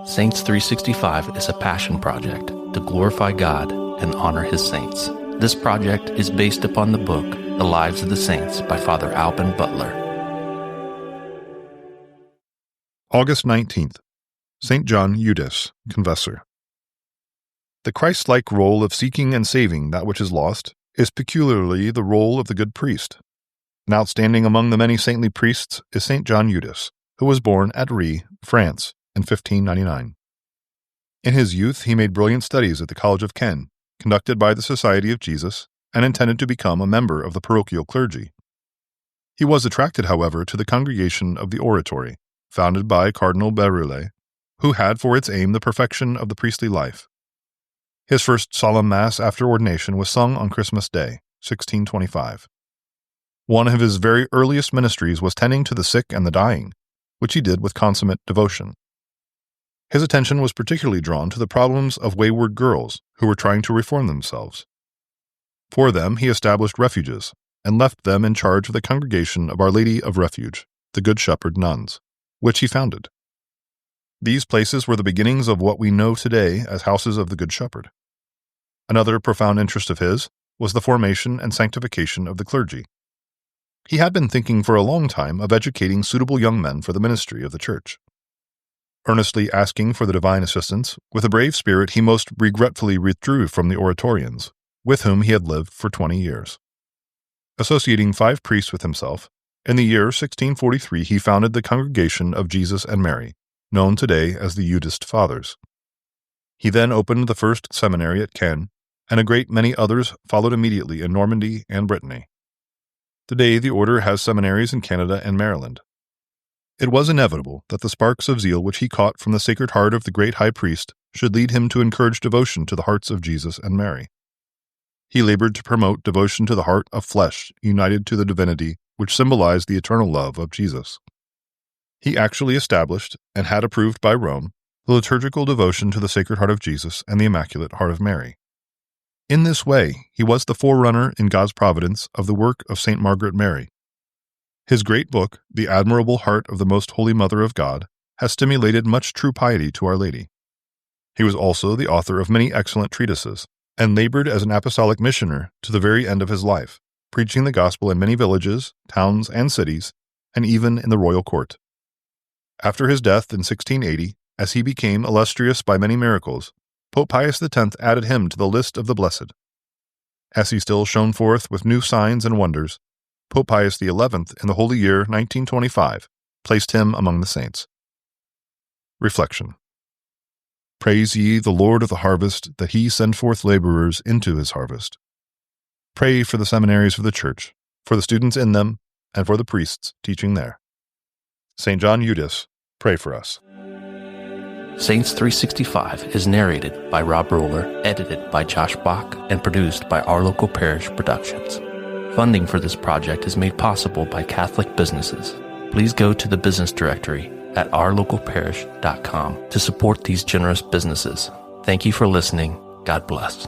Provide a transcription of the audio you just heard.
Saints 365 is a passion project to glorify God and honor His saints. This project is based upon the book, The Lives of the Saints by Father Alban Butler. August 19th. St. John Eudes, Confessor. The Christ-like role of seeking and saving that which is lost is peculiarly the role of the good priest. And outstanding among the many saintly priests is St. John Eudes, who was born at Rheims, France, in 1599. In his youth, he made brilliant studies at the College of Caen, conducted by the Society of Jesus, and intended to become a member of the parochial clergy. He was attracted, however, to the Congregation of the Oratory, founded by Cardinal Berulle, who had for its aim the perfection of the priestly life. His first solemn Mass after ordination was sung on Christmas Day, 1625. One of his very earliest ministries was tending to the sick and the dying, which he did with consummate devotion. His attention was particularly drawn to the problems of wayward girls who were trying to reform themselves. For them, he established refuges and left them in charge of the Congregation of Our Lady of Refuge, the Good Shepherd Nuns, which he founded. These places were the beginnings of what we know today as Houses of the Good Shepherd. Another profound interest of his was the formation and sanctification of the clergy. He had been thinking for a long time of educating suitable young men for the ministry of the Church. Earnestly asking for the divine assistance, with a brave spirit he most regretfully withdrew from the Oratorians, with whom he had lived for 20 years. Associating 5 priests with himself, in the year 1643 he founded the Congregation of Jesus and Mary, known today as the Eudist Fathers. He then opened the first seminary at Caen, and a great many others followed immediately in Normandy and Brittany. Today the order has seminaries in Canada and Maryland. It was inevitable that the sparks of zeal which he caught from the Sacred Heart of the great High Priest should lead him to encourage devotion to the hearts of Jesus and Mary. He labored to promote devotion to the heart of flesh united to the divinity which symbolized the eternal love of Jesus. He actually established, and had approved by Rome, the liturgical devotion to the Sacred Heart of Jesus and the Immaculate Heart of Mary. In this way, he was the forerunner in God's providence of the work of St. Margaret Mary. His great book, The Admirable Heart of the Most Holy Mother of God, has stimulated much true piety to Our Lady. He was also the author of many excellent treatises, and labored as an apostolic missioner to the very end of his life, preaching the gospel in many villages, towns, and cities, and even in the royal court. After his death in 1680, as he became illustrious by many miracles, Pope Pius X added him to the list of the blessed. As he still shone forth with new signs and wonders, Pope Pius XI, in the holy year 1925, placed him among the saints. Reflection. Praise ye the Lord of the harvest, that he send forth laborers into his harvest. Pray for the seminaries of the Church, for the students in them, and for the priests teaching there. St. John Eudes, pray for us. Saints 365 is narrated by Rob Roller, edited by Josh Bach, and produced by Our Local Parish Productions. Funding for this project is made possible by Catholic businesses. Please go to the business directory at ourlocalparish.com to support these generous businesses. Thank you for listening. God bless.